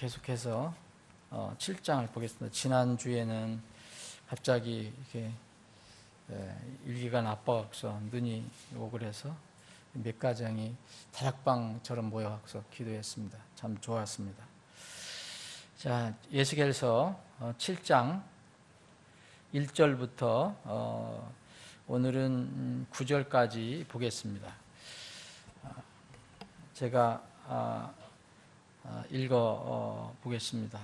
계속해서 7장을 보겠습니다. 지난주에는 갑자기 이렇게 일기가 나빠서 눈이 오고 그래서 몇 가정이 다락방처럼 모여서 기도했습니다. 참 좋았습니다. 자, 에스겔서 7장 1절부터 오늘은 9절까지 보겠습니다. 제가 읽어 보겠습니다.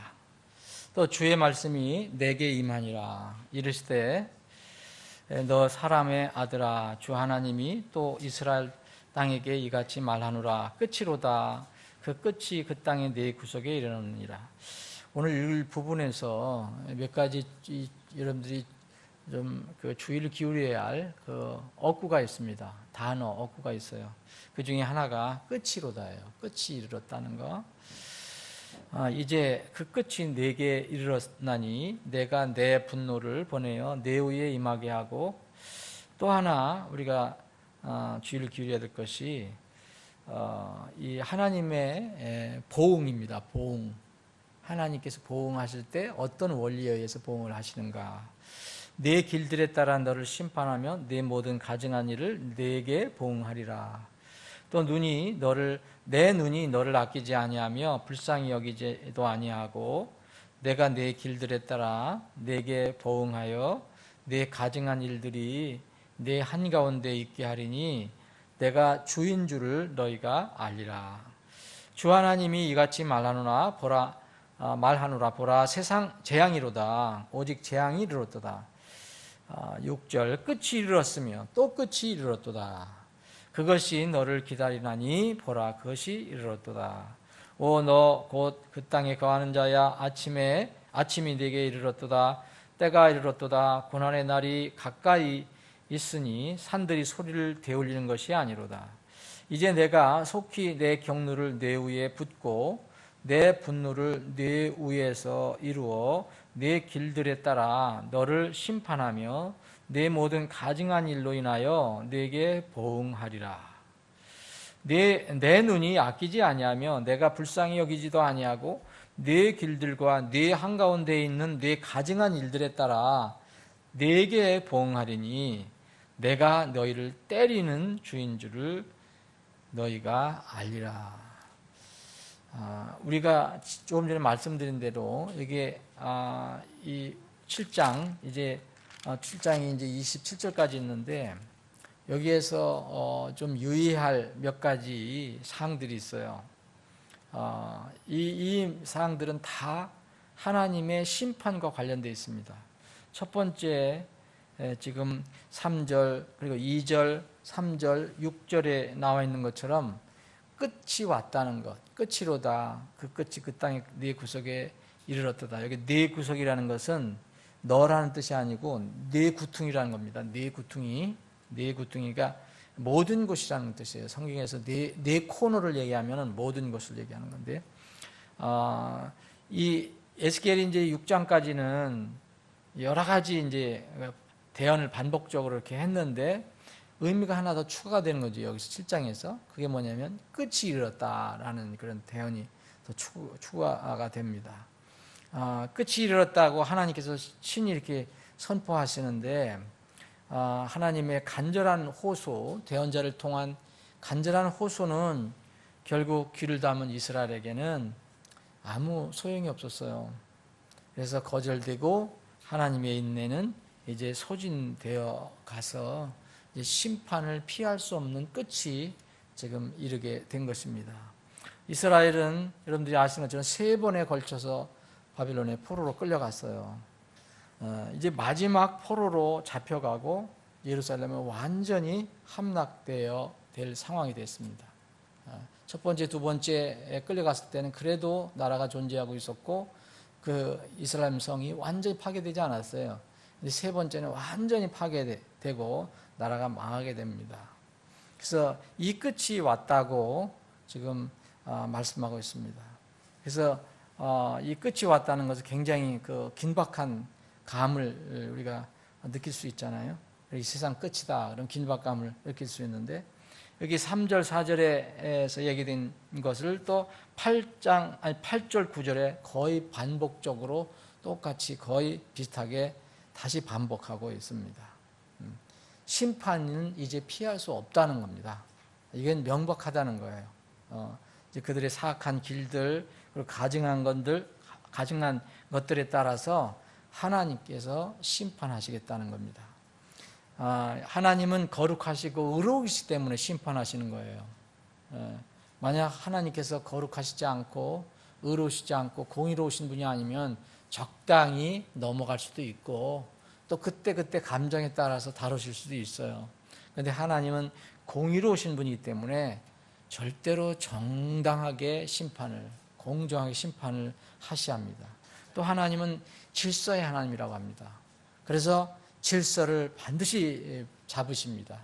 또 주의 말씀이 내게 임하니라. 이르시되 너 사람의 아들아, 주 하나님이 또 이스라엘 땅에게 이같이 말하노라. 끝이로다. 그 끝이 그 땅의 네 구석에 이르느니라. 오늘 읽을 부분에서 몇 가지 여러분들이 좀 그 주의를 기울여야 할 그 어구가 있습니다. 단어 어구가 있어요. 그 중에 하나가 끝이로다예요. 끝이 이르렀다는 거. 이제 그 끝이 내게 이르렀나니 내가 내 분노를 보내어 내 위에 임하게 하고, 또 하나 우리가 주의를 기울여야 될 것이 이 하나님의 보응입니다. 보응. 하나님께서 보응하실 때 어떤 원리에 의해서 보응을 하시는가. 내 길들에 따라 너를 심판하며 내 모든 가증한 일을 내게 보응하리라. 또 내 눈이 너를 아끼지 아니하며 불쌍히 여기지도 아니하고 내가 내 길들에 따라 내게 보응하여 내 가증한 일들이 내 한가운데 있게 하리니 내가 주인 줄을 너희가 알리라. 주 하나님이 이같이 말하노라. 보라 세상 재앙이로다. 오직 재앙이 이르렀도다. 6절 끝이 이르렀으며 또 끝이 이르렀도다. 그것이 너를 기다리나니 보라 그것이 이르렀도다. 오 너 곧 그 땅에 거하는 자야, 아침이 네게 이르렀도다. 때가 이르렀도다. 고난의 날이 가까이 있으니 산들이 소리를 되울리는 것이 아니로다. 이제 내가 속히 내 경륜을 네 위에 붓고 내 분노를 네 위에서 이루어 네 길들에 따라 너를 심판하며 내 모든 가증한 일로 인하여 네게 보응하리라. 내 눈이 아끼지 아니하며 내가 불쌍히 여기지도 아니하고 네 길들과 네 한가운데 있는 네 가증한 일들에 따라 네게 보응하리니 내가 너희를 때리는 주인 줄을 너희가 알리라. 우리가 조금 전에 말씀드린 대로 이게 이 7장 이제 7장이 이제 27절까지 있는데 여기에서 좀 유의할 몇 가지 사항들이 있어요. 이 사항들은 다 하나님의 심판과 관련되어 있습니다. 첫 번째 지금 3절 그리고 2절, 3절, 6절에 나와 있는 것처럼 끝이 왔다는 것, 끝이로다. 그 끝이 그 땅의 네 구석에 이르렀도다. 여기 네 구석이라는 것은 너라는 뜻이 아니고 네 구퉁이라는 겁니다. 네 구퉁이가 모든 곳이라는 뜻이에요. 성경에서 네 코너를 얘기하면 모든 곳을 얘기하는 건데, 이 에스겔이 이제 6장까지는 여러 가지 이제 대언을 반복적으로 이렇게 했는데 의미가 하나 더 추가가 되는 거죠. 여기서 7장에서 그게 뭐냐면 끝이 이르렀다라는 그런 대언이 더 추가가 됩니다. 끝이 이르렀다고 하나님께서 친히 이렇게 선포하시는데, 하나님의 간절한 호소, 대언자를 통한 간절한 호소는 결국 귀를 담은 이스라엘에게는 아무 소용이 없었어요. 그래서 거절되고 하나님의 인내는 이제 소진되어 가서 이제 심판을 피할 수 없는 끝이 지금 이르게 된 것입니다. 이스라엘은 여러분들이 아시는 것처럼 3번에 걸쳐서 바빌론의 포로로 끌려갔어요. 이제 마지막 포로로 잡혀가고 예루살렘은 완전히 함락되어 될 상황이 됐습니다. 첫 번째, 두 번째에 끌려갔을 때는 그래도 나라가 존재하고 있었고 그 이스라엘 성이 완전히 파괴되지 않았어요. 근데 세 번째는 완전히 파괴되고 나라가 망하게 됩니다. 그래서 이 끝이 왔다고 지금 말씀하고 있습니다. 그래서 이 끝이 왔다는 것은 굉장히 그 긴박한 감을 우리가 느낄 수 있잖아요. 이 세상 끝이다 그런 긴박감을 느낄 수 있는데, 여기 3절 4절에서 얘기된 것을 또 8절 9절에 거의 반복적으로 똑같이 거의 비슷하게 다시 반복하고 있습니다. 심판은 이제 피할 수 없다는 겁니다. 이건 명백하다는 거예요. 이제 그들의 사악한 길들 그리고 가증한 것들에 따라서 하나님께서 심판하시겠다는 겁니다. 하나님은 거룩하시고 의로우시기 때문에 심판하시는 거예요. 만약 하나님께서 거룩하시지 않고 의로우시지 않고 공의로우신 분이 아니면 적당히 넘어갈 수도 있고 또 그때그때 감정에 따라서 다루실 수도 있어요. 그런데 하나님은 공의로우신 분이기 때문에 절대로 정당하게 공정하게 심판을 하셔야 합니다. 또 하나님은 질서의 하나님이라고 합니다. 그래서 질서를 반드시 잡으십니다.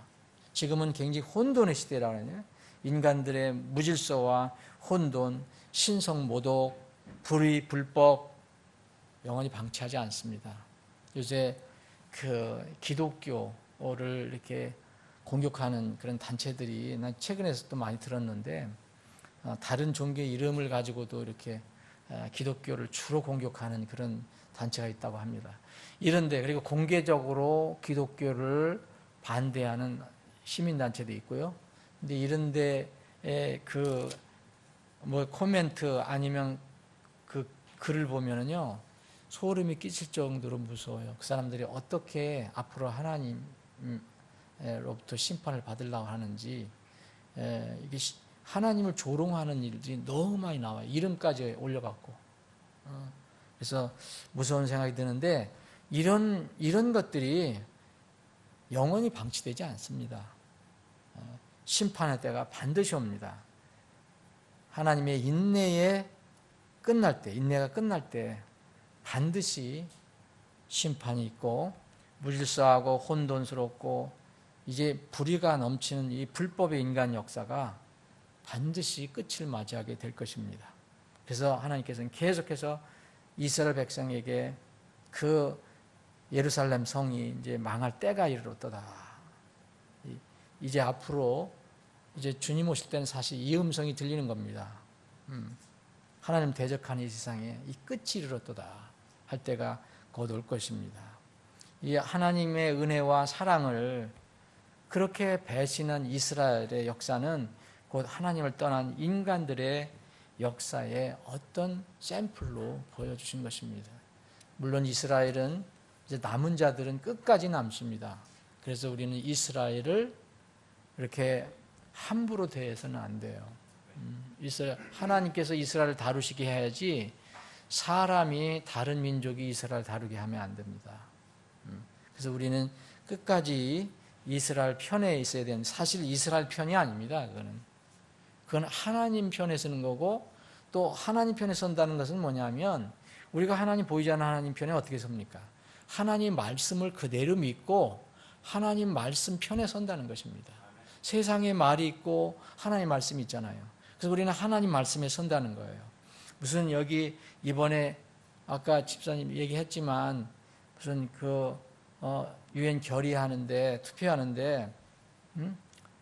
지금은 굉장히 혼돈의 시대라고 하네요. 인간들의 무질서와 혼돈, 신성모독, 불의, 불법 영원히 방치하지 않습니다. 요새 그 기독교를 이렇게 공격하는 그런 단체들이 난 최근에도 많이 들었는데 다른 종교의 이름을 가지고도 이렇게 기독교를 주로 공격하는 그런 단체가 있다고 합니다. 이런데 그리고 공개적으로 기독교를 반대하는 시민단체도 있고요. 근데 이런데 그 뭐 코멘트 아니면 그 글을 보면은요 소름이 끼칠 정도로 무서워요. 그 사람들이 어떻게 앞으로 하나님로부터 심판을 받으려고 하는지 이게 하나님을 조롱하는 일들이 너무 많이 나와요. 이름까지 올려갖고. 그래서 무서운 생각이 드는데 이런 것들이 영원히 방치되지 않습니다. 심판의 때가 반드시 옵니다. 하나님의 인내가 끝날 때 반드시 심판이 있고 무질서하고 혼돈스럽고 이제 불의가 넘치는 이 불법의 인간 역사가 반드시 끝을 맞이하게 될 것입니다. 그래서 하나님께서는 계속해서 이스라엘 백성에게 그 예루살렘 성이 이제 망할 때가 이르렀도다. 이제 앞으로 이제 주님 오실 때는 사실 이 음성이 들리는 겁니다. 하나님 대적하는 이 세상에 이 끝이 이르렀도다 할 때가 곧 올 것입니다. 이 하나님의 은혜와 사랑을 그렇게 배신한 이스라엘의 역사는 곧 하나님을 떠난 인간들의 역사의 어떤 샘플로 보여주신 것입니다. 물론 이스라엘은 이제 남은 자들은 끝까지 남습니다. 그래서 우리는 이스라엘을 이렇게 함부로 대해서는 안 돼요. 하나님께서 이스라엘을 다루시게 해야지 사람이 다른 민족이 이스라엘을 다루게 하면 안 됩니다. 그래서 우리는 끝까지 이스라엘 편에 있어야 되는, 사실 이스라엘 편이 아닙니다. 그건 하나님 편에 서는 거고, 또 하나님 편에 선다는 것은 뭐냐면 우리가 하나님 보이지 않는 하나님 편에 어떻게 섭니까? 하나님 말씀을 그대로 믿고 하나님 말씀 편에 선다는 것입니다. 세상에 말이 있고 하나님 말씀이 있잖아요. 그래서 우리는 하나님 말씀에 선다는 거예요. 무슨 여기 이번에 아까 집사님 얘기했지만 무슨 유엔 결의하는데 투표하는데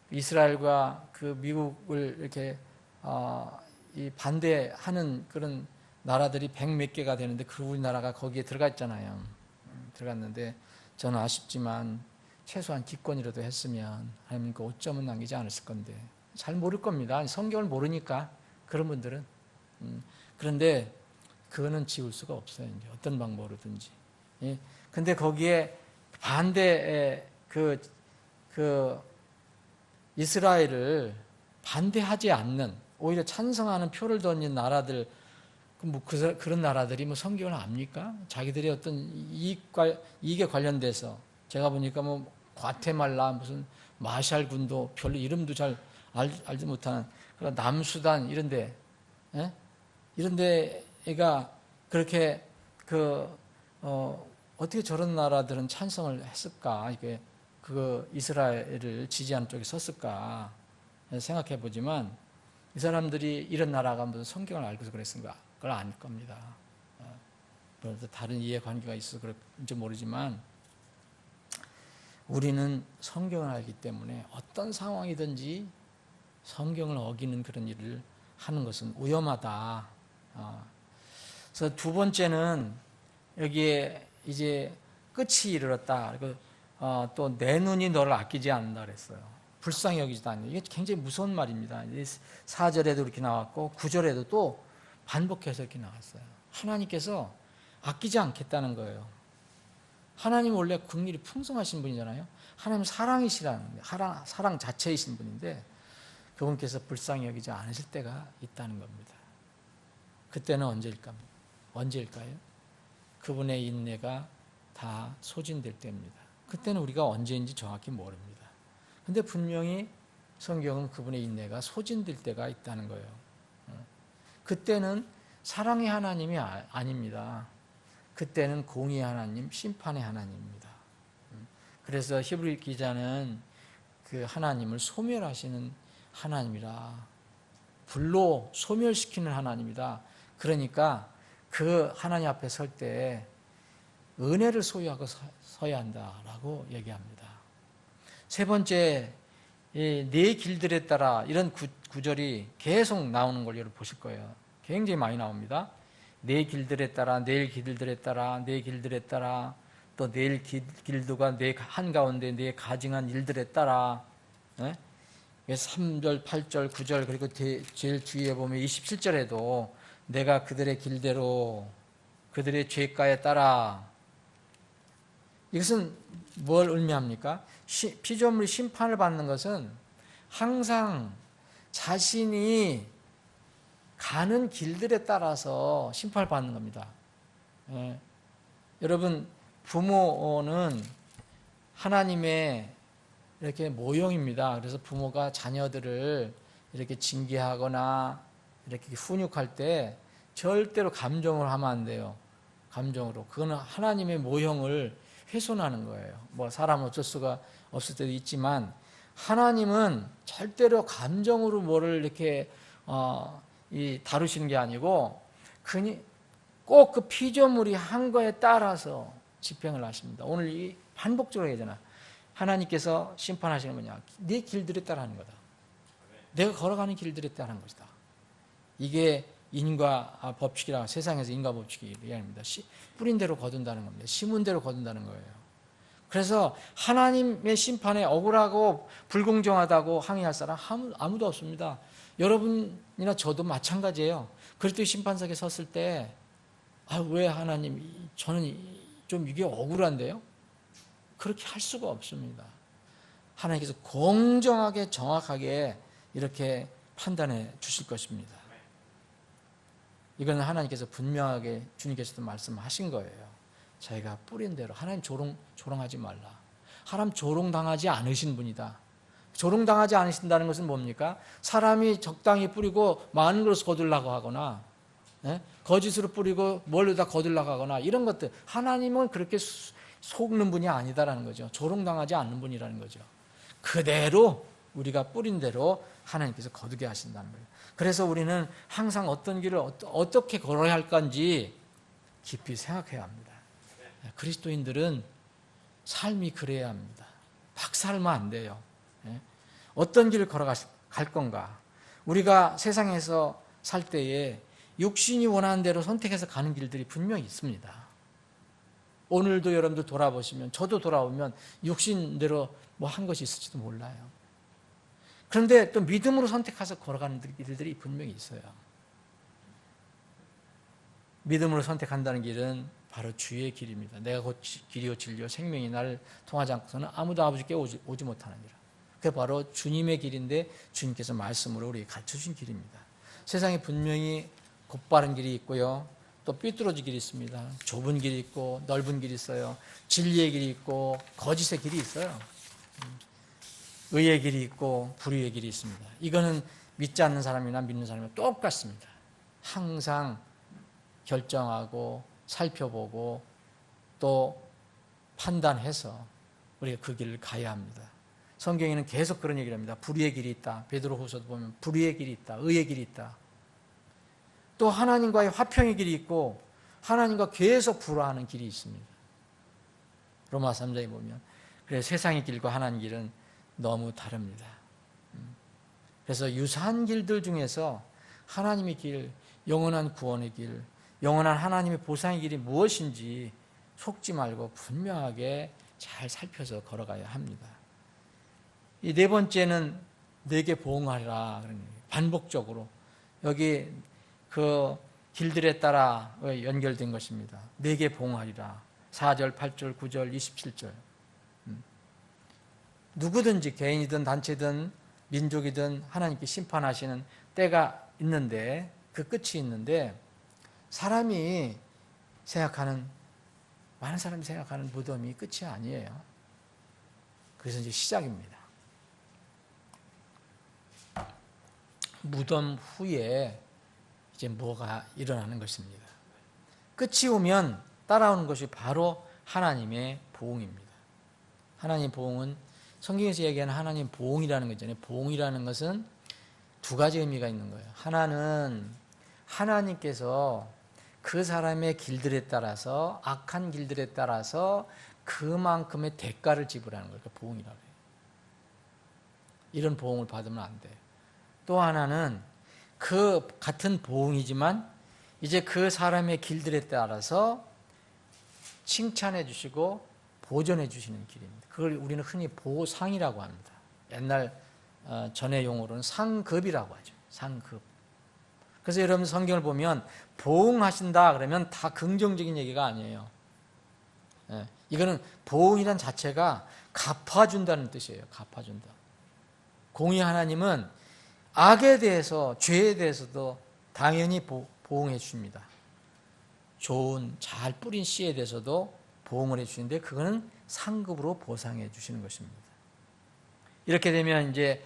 이스라엘과 그 미국을 이렇게 반대하는 그런 나라들이 100몇 개가 되는데 그 우리나라가 거기에 들어가 있잖아요. 들어갔는데 저는 아쉽지만 최소한 기권이라도 했으면 하나님 그 5점은 남기지 않았을 건데 잘 모를 겁니다. 성경을 모르니까 그런 분들은. 그런데 그거는 지울 수가 없어요. 이제 어떤 방법으로든지. 근데 거기에 반대 이스라엘을 반대하지 않는 오히려 찬성하는 표를 던진 나라들 그런 나라들이 뭐 성경을 압니까? 자기들의 어떤 이익에 관련돼서 제가 보니까 뭐 과테말라 무슨 마샬 군도 별로 이름도 잘 알지 못하는 그런 남수단 이런데 이런 데가 그렇게 어떻게 저런 나라들은 찬성을 했을까? 이게 이스라엘을 지지하는 쪽에 섰을까? 생각해 보지만 이 사람들이 이런 나라가 무슨 성경을 알고서 그랬는가? 그걸 아닐 겁니다. 다른 이해관계가 있어서 그런지 모르지만 우리는 성경을 알기 때문에 어떤 상황이든지 성경을 어기는 그런 일을 하는 것은 위험하다. 그래서 두 번째는 여기에 이제 끝이 이르렀다. 그리고 또 내 눈이 너를 아끼지 않는다 그랬어요. 불쌍히 여기지도 않는. 이게 굉장히 무서운 말입니다. 4절에도 이렇게 나왔고 9절에도 또 반복해서 이렇게 나왔어요. 하나님께서 아끼지 않겠다는 거예요. 하나님 원래 긍휼이 풍성하신 분이잖아요. 하나님 사랑이시라는, 사랑 자체이신 분인데 그분께서 불쌍히 여기지 않으실 때가 있다는 겁니다. 그때는 언제일까요? 그분의 인내가 다 소진될 때입니다. 그때는 우리가 언제인지 정확히 모릅니다. 근데 분명히 성경은 그분의 인내가 소진될 때가 있다는 거예요. 그때는 사랑의 하나님이 아닙니다. 그때는 공의의 하나님, 심판의 하나님입니다. 그래서 히브리 기자는 그 하나님을 소멸하시는 하나님이라, 불로 소멸시키는 하나님이다. 그러니까 그 하나님 앞에 설 때 은혜를 소유하고 서야 한다라고 얘기합니다. 세 번째, 네 길들에 따라, 이런 구절이 계속 나오는 걸 여러분 보실 거예요. 굉장히 많이 나옵니다. 네 길들에 따라, 내일 길들에 따라, 네 길들에 따라, 또 내일 길도가 내 한가운데 내 가증한 일들에 따라. 3절, 8절, 9절, 그리고 제일 뒤에 보면 27절에도 내가 그들의 길대로 그들의 죄가에 따라. 이것은 뭘 의미합니까? 피조물이 심판을 받는 것은 항상 자신이 가는 길들에 따라서 심판을 받는 겁니다. 여러분, 부모는 하나님의 이렇게 모형입니다. 그래서 부모가 자녀들을 이렇게 징계하거나 이렇게 훈육할 때 절대로 감정을 하면 안 돼요. 감정으로. 그거는 하나님의 모형을 훼손하는 거예요. 뭐 사람은 어쩔 수가 없을 때도 있지만 하나님은 절대로 감정으로 뭐를 이렇게 다루시는 게 아니고 꼭 그 피조물이 한 거에 따라서 집행을 하십니다. 오늘 이 반복적으로 얘기하잖아. 하나님께서 심판하시는 뭐냐? 네 길들에 따라 하는 거다. 내가 걸어가는 길들에 따라 하는 것이다. 이게 인과 법칙이라, 세상에서 인과 법칙이 얘기합니다. 뿌린 대로 거둔다는 겁니다. 심은 대로 거둔다는 거예요. 그래서 하나님의 심판에 억울하고 불공정하다고 항의할 사람 아무도 없습니다. 여러분이나 저도 마찬가지예요. 그리스도 심판석에 섰을 때 왜 하나님, 저는 좀 이게 억울한데요? 그렇게 할 수가 없습니다. 하나님께서 공정하게 정확하게 이렇게 판단해 주실 것입니다. 이건 하나님께서 분명하게 주님께서도 말씀하신 거예요. 자기가 뿌린 대로. 하나님 조롱하지 말라. 하나님 조롱당하지 않으신 분이다. 조롱당하지 않으신다는 것은 뭡니까? 사람이 적당히 뿌리고 많은 것을 거두려고 하거나 거짓으로 뿌리고 뭘로다 거두려고 하거나 이런 것들, 하나님은 그렇게 속는 분이 아니다라는 거죠. 조롱당하지 않는 분이라는 거죠. 그대로 우리가 뿌린 대로 하나님께서 거두게 하신다는 거예요. 그래서 우리는 항상 어떤 길을 어떻게 걸어야 할 건지 깊이 생각해야 합니다. 그리스도인들은 삶이 그래야 합니다. 막 살면 안 돼요. 어떤 길을 걸어갈 건가? 우리가 세상에서 살 때에 육신이 원하는 대로 선택해서 가는 길들이 분명히 있습니다. 오늘도 여러분들 돌아보시면, 저도 돌아오면 육신대로 뭐 한 것이 있을지도 몰라요. 그런데 또 믿음으로 선택해서 걸어가는 길들이 분명히 있어요. 믿음으로 선택한다는 길은 바로 주의 길입니다. 내가 곧 길이요 진리요 생명이 나를 통하지 않고서는 아무도 아버지께 오지 못하느니라. 그게 바로 주님의 길인데 주님께서 말씀으로 우리에게 가르쳐주신 길입니다. 세상에 분명히 곧바른 길이 있고요. 또 삐뚤어진 길이 있습니다. 좁은 길이 있고 넓은 길이 있어요. 진리의 길이 있고 거짓의 길이 있어요. 의의 길이 있고 불의의 길이 있습니다. 이거는 믿지 않는 사람이나 믿는 사람이나 똑같습니다. 항상 결정하고 살펴보고 또 판단해서 우리가 그 길을 가야 합니다. 성경에는 계속 그런 얘기를 합니다. 불의의 길이 있다. 베드로후서도 보면 불의의 길이 있다. 의의 길이 있다. 또 하나님과의 화평의 길이 있고 하나님과 계속 불화하는 길이 있습니다. 로마 3장에 보면. 그래서 세상의 길과 하나님 길은 너무 다릅니다. 그래서 유사한 길들 중에서 하나님의 길, 영원한 구원의 길, 영원한 하나님의 보상의 길이 무엇인지 속지 말고 분명하게 잘 살펴서 걸어가야 합니다. 이 네 번째는 내게 보응하리라. 반복적으로 여기 그 길들에 따라 연결된 것입니다. 내게 보응하리라. 4절, 8절, 9절, 27절. 누구든지 개인이든 단체든 민족이든 하나님께 심판하시는 때가 있는데, 그 끝이 있는데, 많은 사람이 생각하는 무덤이 끝이 아니에요. 그래서 이제 시작입니다. 무덤 후에 이제 뭐가 일어나는 것입니다. 끝이 오면 따라오는 것이 바로 하나님의 보응입니다. 하나님 보응은 성경에서 얘기하는 하나님 보응이라는 거 있잖아요. 보응이라는 것은 두 가지 의미가 있는 거예요. 하나는 하나님께서 그 사람의 길들에 따라서, 악한 길들에 따라서 그만큼의 대가를 지불하는 거예요. 그러니까 보응이라고 해요. 이런 보응을 받으면 안 돼요. 또 하나는 그 같은 보응이지만 이제 그 사람의 길들에 따라서 칭찬해 주시고 보존해 주시는 길입니다. 그걸 우리는 흔히 보상이라고 합니다. 옛날 전의 용어로는 상급이라고 하죠. 상급. 그래서 여러분 성경을 보면 보응하신다 그러면 다 긍정적인 얘기가 아니에요. 이거는 보응이란 자체가 갚아준다는 뜻이에요. 갚아준다. 공의 하나님은 악에 대해서, 죄에 대해서도 당연히 보응해 주십니다. 좋은 잘 뿌린 씨에 대해서도 보응을 해 주시는데 그거는 상급으로 보상해 주시는 것입니다. 이렇게 되면 이제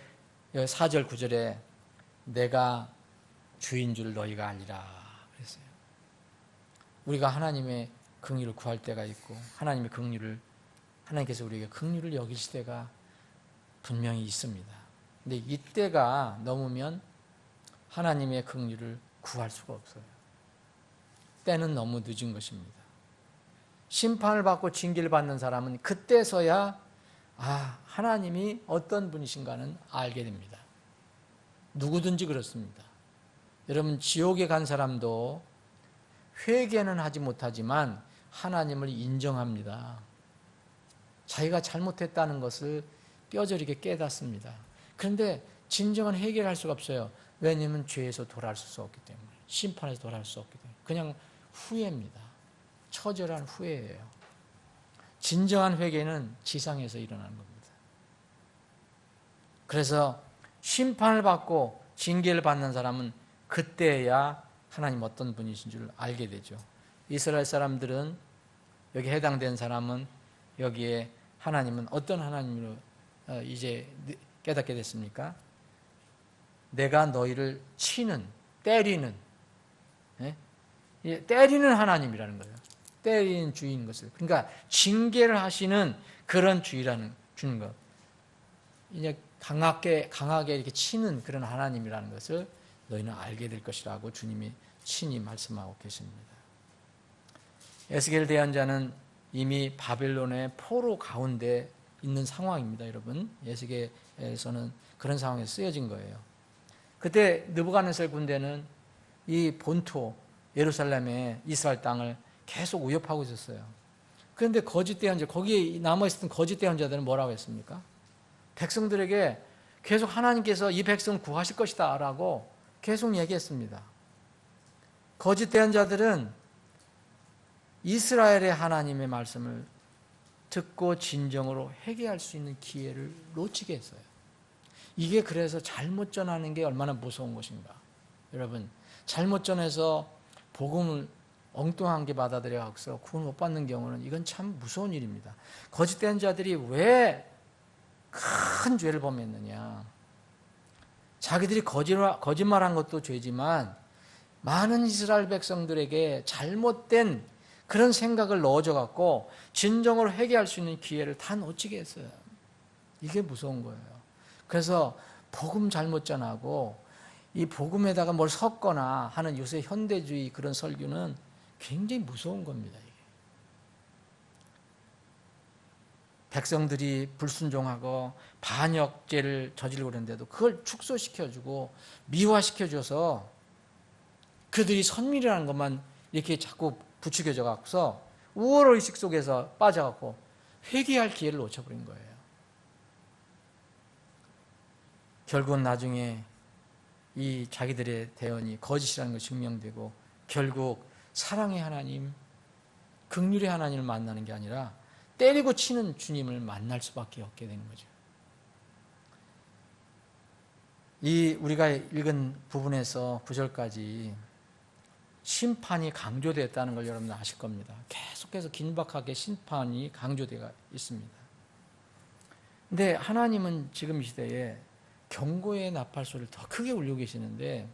4절 9절에 내가 주인 줄 너희가 알리라 그랬어요. 우리가 하나님의 긍휼을 구할 때가 있고 하나님께서 우리에게 긍휼을 여기실 때가 분명히 있습니다. 근데 이때가 넘으면 하나님의 긍휼을 구할 수가 없어요. 때는 너무 늦은 것입니다. 심판을 받고 징계를 받는 사람은 그때서야 하나님이 어떤 분이신가는 알게 됩니다. 누구든지 그렇습니다. 여러분 지옥에 간 사람도 회개는 하지 못하지만 하나님을 인정합니다. 자기가 잘못했다는 것을 뼈저리게 깨닫습니다. 그런데 진정한 회개를 할 수가 없어요. 왜냐하면 죄에서 돌아올 수 없기 때문에, 심판에서 돌아올 수 없기 때문에 그냥 후회입니다. 처절한 후회예요. 진정한 회개는 지상에서 일어나는 겁니다. 그래서 심판을 받고 징계를 받는 사람은 그때야 하나님 어떤 분이신 줄 알게 되죠. 이스라엘 사람들은, 여기 해당된 사람은 여기에 하나님은 어떤 하나님으로 이제 깨닫게 됐습니까? 내가 너희를 치는, 때리는, 때리는 하나님이라는 거예요. 때리는 주인 것을. 그러니까 징계를 하시는 그런 주인 것. 이제 강하게 이렇게 치는 그런 하나님이라는 것을 너희는 알게 될 것이라고 주님이 친히 말씀하고 계십니다. 에스겔 대언자는 이미 바벨론의 포로 가운데 있는 상황입니다, 여러분. 에스겔에서는 그런 상황에 쓰여진 거예요. 그때 느부갓네살 군대는 이 본토 예루살렘의 이스라엘 땅을 계속 위협하고 있었어요. 그런데 거짓 대언자, 거기에 남아있었던 거짓 대언자들은 뭐라고 했습니까? 백성들에게 계속 하나님께서 이 백성을 구하실 것이다 라고 계속 얘기했습니다. 거짓 대언자들은 이스라엘의 하나님의 말씀을 듣고 진정으로 회개할 수 있는 기회를 놓치게 했어요. 이게 그래서 잘못 전하는 게 얼마나 무서운 것인가. 여러분, 잘못 전해서 복음을 엉뚱한 게 받아들여서 구원 못 받는 경우는 이건 참 무서운 일입니다. 거짓 대언자들이 왜 큰 죄를 범했느냐. 자기들이 거짓말한 것도 죄지만 많은 이스라엘 백성들에게 잘못된 그런 생각을 넣어줘갖고 진정으로 회개할 수 있는 기회를 다 놓치게 했어요. 이게 무서운 거예요. 그래서 복음 잘못 전하고 이 복음에다가 뭘 섞거나 하는 요새 현대주의 그런 설교는 굉장히 무서운 겁니다. 이게. 백성들이 불순종하고 반역죄를 저지르고 그랬는데도 그걸 축소시켜주고 미화시켜줘서 그들이 선민이라는 것만 이렇게 자꾸 부추겨져 갖고서 우월의식 속에서 빠져갖고 회개할 기회를 놓쳐버린 거예요. 결국은 나중에 이 자기들의 대언이 거짓이라는 것이 증명되고 결국 사랑의 하나님, 긍휼의 하나님을 만나는 게 아니라 때리고 치는 주님을 만날 수밖에 없게 되는 거죠. 이 우리가 읽은 부분에서 9절까지 심판이 강조되었다는 걸 여러분 아실 겁니다. 계속해서 긴박하게 심판이 강조되어 있습니다. 근데 하나님은 지금 이 시대에 경고의 나팔소리를 더 크게 울리고 계시는데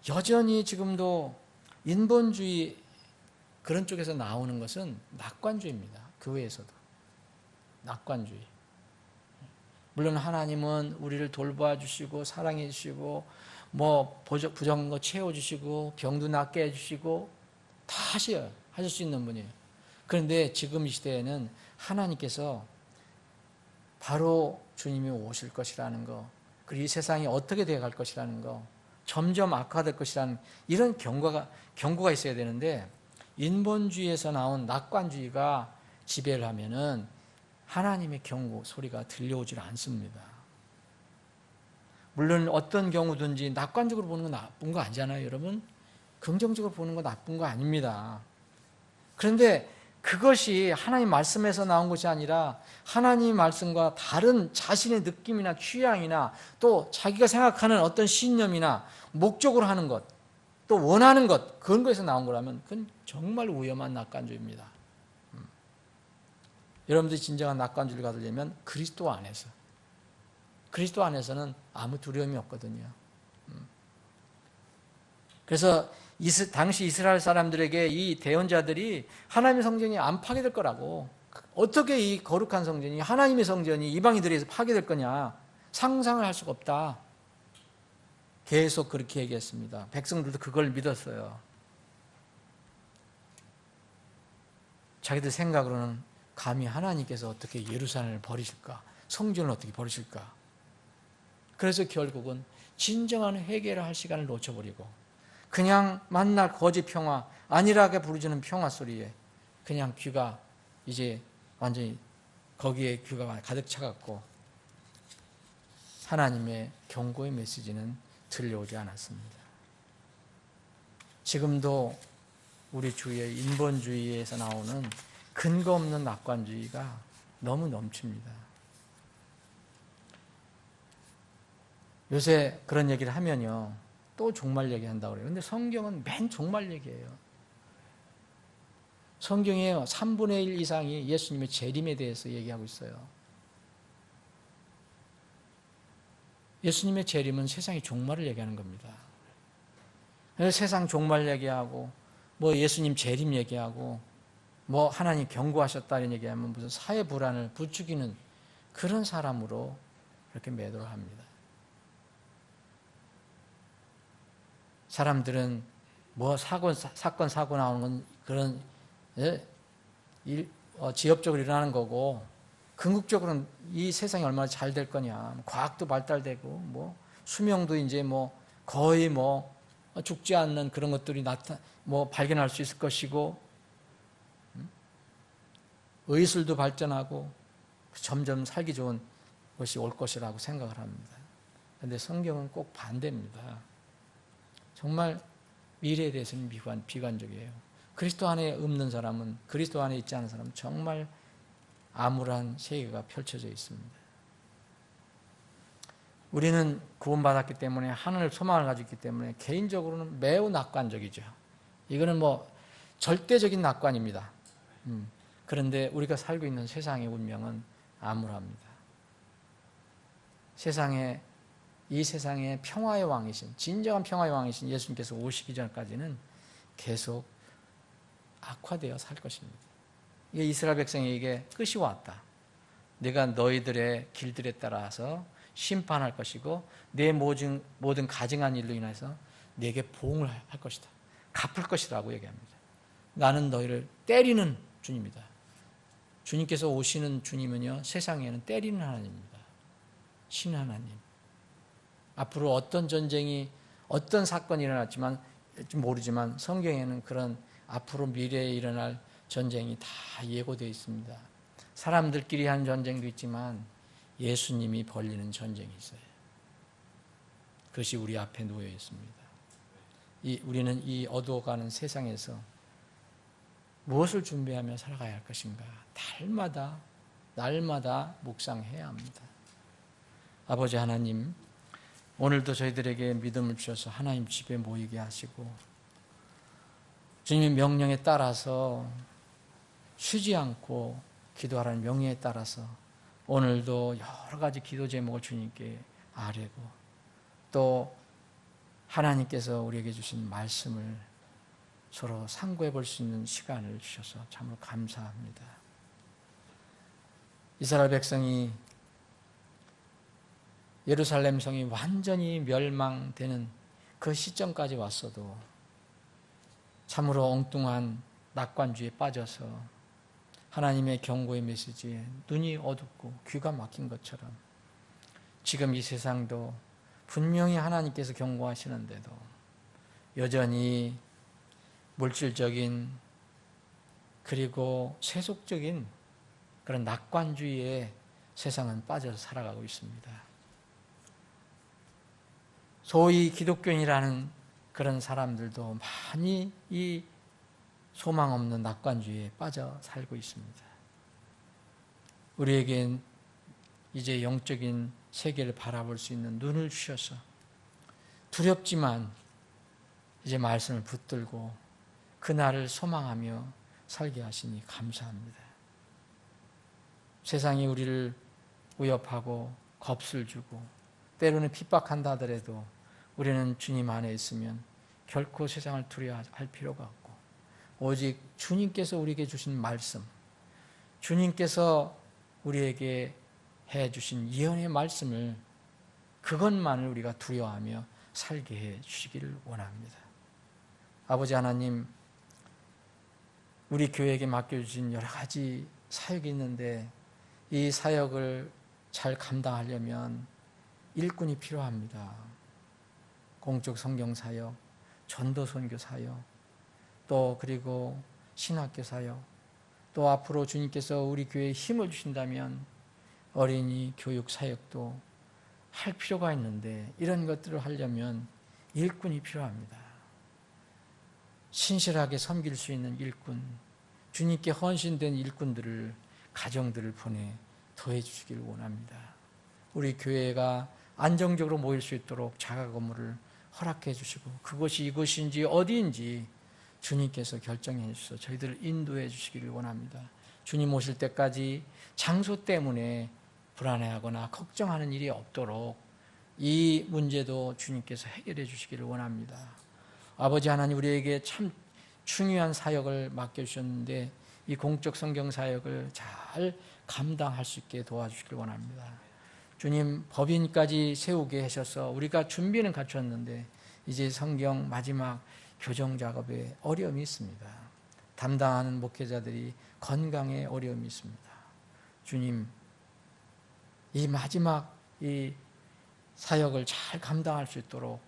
여전히 지금도 인본주의 그런 쪽에서 나오는 것은 낙관주의입니다. 교회에서도 낙관주의. 물론 하나님은 우리를 돌봐 주시고 사랑해 주시고 뭐 부정한 거 채워 주시고 병도 낫게 해 주시고 다 하실 수 있는 분이에요. 그런데 지금 이 시대에는 하나님께서 바로 주님이 오실 것이라는 거, 그리고 이 세상이 어떻게 되어갈 것이라는 거, 점점 악화될 것이라는 이런 경고가 있어야 되는데 인본주의에서 나온 낙관주의가 지배를 하면은 하나님의 경고 소리가 들려오질 않습니다. 물론 어떤 경우든지 낙관적으로 보는 건 나쁜 거 아니잖아요, 여러분. 긍정적으로 보는 건 나쁜 거 아닙니다. 그런데 그것이 하나님 말씀에서 나온 것이 아니라 하나님 말씀과 다른 자신의 느낌이나 취향이나 또 자기가 생각하는 어떤 신념이나 목적으로 하는 것, 또 원하는 것, 그런 것에서 나온 거라면 그건 정말 위험한 낙관주의입니다. 여러분들이 진정한 낙관주의를 가지려면 그리스도 안에서는 아무 두려움이 없거든요. 그래서 당시 이스라엘 사람들에게 이 대언자들이 하나님의 성전이 안 파괴될 거라고, 어떻게 이 거룩한 성전이, 하나님의 성전이 이방인들에 의해서 파괴될 거냐, 상상을 할 수가 없다. 계속 그렇게 얘기했습니다. 백성들도 그걸 믿었어요. 자기들 생각으로는 감히 하나님께서 어떻게 예루살렘을 버리실까, 성전을 어떻게 버리실까. 그래서 결국은 진정한 회개를 할 시간을 놓쳐버리고 그냥 만날 거짓 평화, 안일하게 부르짖는 평화 소리에 그냥 귀가 이제 완전히 거기에 귀가 가득 차갖고 하나님의 경고의 메시지는 들려오지 않았습니다. 지금도 우리 주위의 인본주의에서 나오는 근거 없는 낙관주의가 너무 넘칩니다. 요새 그런 얘기를 하면요, 또 종말 얘기한다고 그래요. 근데 성경은 맨 종말 얘기예요. 성경의 3분의 1 이상이 예수님의 재림에 대해서 얘기하고 있어요. 예수님의 재림은 세상의 종말을 얘기하는 겁니다. 그래서 세상 종말 얘기하고 뭐 예수님 재림 얘기하고 뭐 하나님 경고하셨다 이런 얘기하면 무슨 사회 불안을 부추기는 그런 사람으로 이렇게 매도를 합니다. 사람들은 뭐 사건 사고 나오는 건 그런 지엽적으로 일어나는 거고, 궁극적으로는 이 세상이 얼마나 잘 될 거냐, 과학도 발달되고 뭐 수명도 이제 뭐 거의 뭐 죽지 않는 그런 것들이 발견할 수 있을 것이고, 의술도 발전하고 점점 살기 좋은 것이 올 것이라고 생각을 합니다. 그런데 성경은 꼭 반대입니다. 정말 미래에 대해서는 비관적이에요. 그리스도 안에 없는 사람은, 그리스도 안에 있지 않은 사람은 정말 암울한 세계가 펼쳐져 있습니다. 우리는 구원받았기 때문에 하늘 소망을 가지고 있기 때문에 개인적으로는 매우 낙관적이죠. 이거는 뭐 절대적인 낙관입니다. 그런데 우리가 살고 있는 세상의 운명은 암울합니다. 이 세상의 평화의 왕이신, 진정한 평화의 왕이신 예수님께서 오시기 전까지는 계속 악화되어 살 것입니다. 이게 이스라엘 백성에게 끝이 왔다. 내가 너희들의 길들에 따라서 심판할 것이고 내 모든 가증한 일로 인해서 내게 보응을 할 것이다. 갚을 것이라고 얘기합니다. 나는 너희를 때리는 주님이다. 주님께서 오시는 주님은요, 세상에는 때리는 하나님입니다. 신 하나님. 앞으로 어떤 전쟁이, 어떤 사건이 일어났지만 모르지만 성경에는 그런 앞으로 미래에 일어날 전쟁이 다 예고되어 있습니다. 사람들끼리 하는 전쟁도 있지만 예수님이 벌리는 전쟁이 있어요. 그것이 우리 앞에 놓여 있습니다. 우리는 이 어두워가는 세상에서 무엇을 준비하며 살아가야 할 것인가? 날마다 묵상해야 합니다. 아버지 하나님, 오늘도 저희들에게 믿음을 주셔서 하나님 집에 모이게 하시고 주님의 명령에 따라서 쉬지 않고 기도하라는 명령에 따라서 오늘도 여러 가지 기도 제목을 주님께 아뢰고 또 하나님께서 우리에게 주신 말씀을 서로 상고해 볼 수 있는 시간을 주셔서 참으로 감사합니다. 이스라엘 백성이 예루살렘 성이 완전히 멸망되는 그 시점까지 왔어도 참으로 엉뚱한 낙관주의에 빠져서 하나님의 경고의 메시지에 눈이 어둡고 귀가 막힌 것처럼 지금 이 세상도 분명히 하나님께서 경고하시는데도 여전히 물질적인 그리고 세속적인 그런 낙관주의에 세상은 빠져서 살아가고 있습니다. 소위 기독교인이라는 그런 사람들도 많이 이 소망 없는 낙관주의에 빠져 살고 있습니다. 우리에겐 이제 영적인 세계를 바라볼 수 있는 눈을 주셔서 두렵지만 이제 말씀을 붙들고 그날을 소망하며 살게 하시니 감사합니다. 세상이 우리를 위협하고 겁을 주고 때로는 핍박한다 하더라도 우리는 주님 안에 있으면 결코 세상을 두려워할 필요가 없고 오직 주님께서 우리에게 주신 말씀, 주님께서 우리에게 해주신 예언의 말씀을 그것만을 우리가 두려워하며 살게 해 주시기를 원합니다. 아버지 하나님, 우리 교회에게 맡겨주신 여러 가지 사역이 있는데 이 사역을 잘 감당하려면 일꾼이 필요합니다. 공적 성경 사역, 전도 선교 사역, 또 그리고 신학교 사역, 또 앞으로 주님께서 우리 교회에 힘을 주신다면 어린이 교육 사역도 할 필요가 있는데 이런 것들을 하려면 일꾼이 필요합니다. 신실하게 섬길 수 있는 일꾼, 주님께 헌신된 일꾼들을, 가정들을 보내 더해 주시기를 원합니다. 우리 교회가 안정적으로 모일 수 있도록 자가 건물을 허락해 주시고 그것이 이곳인지 어디인지 주님께서 결정해 주셔서 저희들을 인도해 주시기를 원합니다. 주님 오실 때까지 장소 때문에 불안해하거나 걱정하는 일이 없도록 이 문제도 주님께서 해결해 주시기를 원합니다. 아버지 하나님, 우리에게 참 중요한 사역을 맡겨주셨는데 이 공적 성경 사역을 잘 감당할 수 있게 도와주시길 원합니다. 주님, 법인까지 세우게 하셔서 우리가 준비는 갖췄는데 이제 성경 마지막 교정 작업에 어려움이 있습니다. 담당하는 목회자들이 건강에 어려움이 있습니다. 주님, 이 마지막 이 사역을 잘 감당할 수 있도록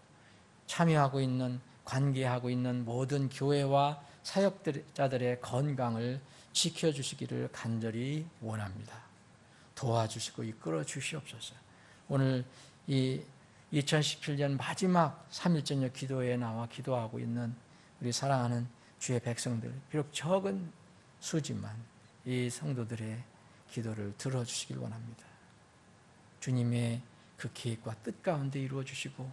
참여하고 있는, 관계하고 있는 모든 교회와 사역자들의 건강을 지켜주시기를 간절히 원합니다. 도와주시고 이끌어 주시옵소서. 오늘 이 2017년 마지막 3일 저녁 기도회에 나와 기도하고 있는 우리 사랑하는 주의 백성들, 비록 적은 수지만 이 성도들의 기도를 들어주시길 원합니다. 주님의 그 계획과 뜻 가운데 이루어 주시고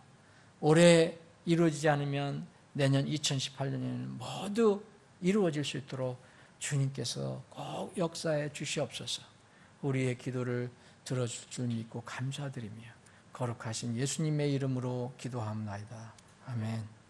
올해 이루어지지 않으면 내년 2018년에는 모두 이루어질 수 있도록 주님께서 꼭 역사해 주시옵소서. 우리의 기도를 들어줄 줄 믿고 감사드리며 거룩하신 예수님의 이름으로 기도합니다. 아멘.